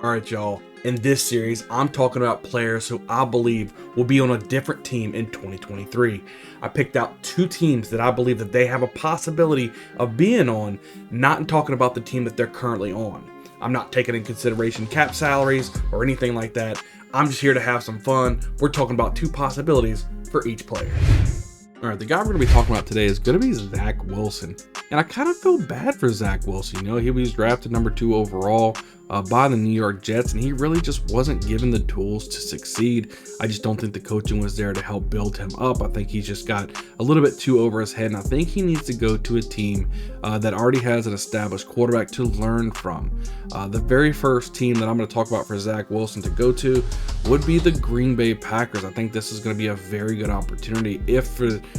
All right, y'all. In this series, I'm talking about players who I believe will be on a different team in 2023. I picked out two teams that I believe that they have a possibility of being on, not in talking about the team that they're currently on. I'm not taking in consideration cap salaries or anything like that. I'm just here to have some fun. We're talking about two possibilities for each player. All right, the guy we're going to be talking about today is going to be Zach Wilson. And I kind of feel bad for Zach Wilson. You know, he was drafted number 2 overall by the New York Jets, and he really just wasn't given the tools to succeed. I just don't think the coaching was there to help build him up. I think he's just got a little bit too over his head, and I think he needs to go to a team that already has an established quarterback to learn from. The very first team that I'm going to talk about for Zach Wilson to go to would be the Green Bay Packers. I think this is going to be a very good opportunity if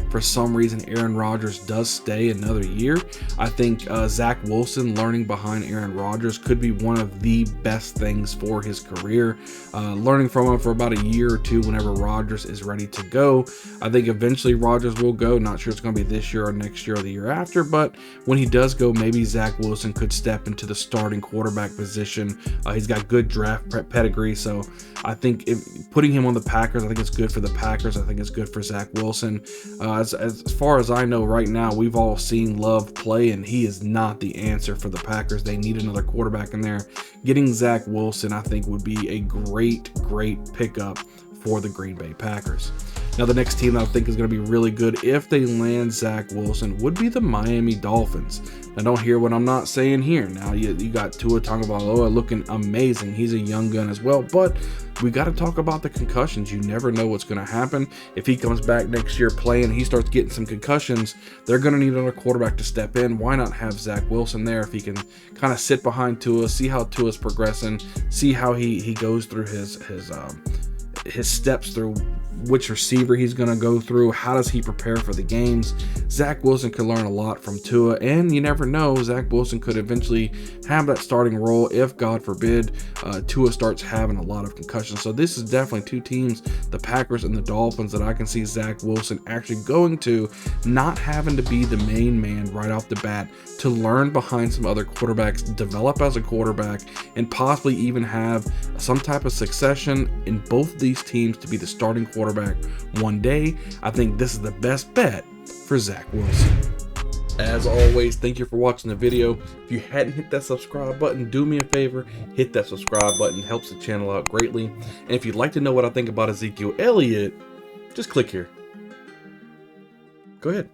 for some reason Aaron Rodgers does stay another year. I think Zach Wilson learning behind Aaron Rodgers could be one of the best things for his career. Learning from him for about a year or two whenever Rodgers is ready to go. I think eventually Rodgers will go. Not sure it's going to be this year or next year or the year after, but when he does go, maybe Zach Wilson could step into the starting quarterback position. He's got good draft pedigree, so I think putting him on the Packers, I think it's good for the Packers. I think it's good for Zach Wilson. As far as I know right now, we've all seen Love play, and he is not the answer for the Packers. They need another quarterback in there. Getting Zach Wilson, I think, would be a great pickup for the Green Bay Packers. Now, the next team that I think is going to be really good if they land Zach Wilson would be the Miami Dolphins. Now, don't hear what I'm not saying here. Now, you got Tua Tagovailoa looking amazing. He's a young gun as well, but we got to talk about the concussions. You never know what's going to happen. If he comes back next year playing, he starts getting some concussions, they're going to need another quarterback to step in. Why not have Zach Wilson there if he can kind of sit behind Tua, see how Tua's progressing, see how he goes through his steps through which receiver he's going to go through, how does he prepare for the games. Zach Wilson could learn a lot from Tua, and you never know, Zach Wilson could eventually have that starting role if, God forbid, Tua starts having a lot of concussions. So this is definitely two teams, the Packers and the Dolphins, that I can see Zach Wilson actually going to, not having to be the main man right off the bat, to learn behind some other quarterbacks, develop as a quarterback, and possibly even have some type of succession in both of these teams to be the starting quarterback one day. I think this is the best bet for Zach Wilson. As always, thank you for watching the video. If you hadn't hit that subscribe button, do me a favor, hit that subscribe button. It helps the channel out greatly. And if you'd like to know what I think about Ezekiel Elliott, just click here. Go ahead.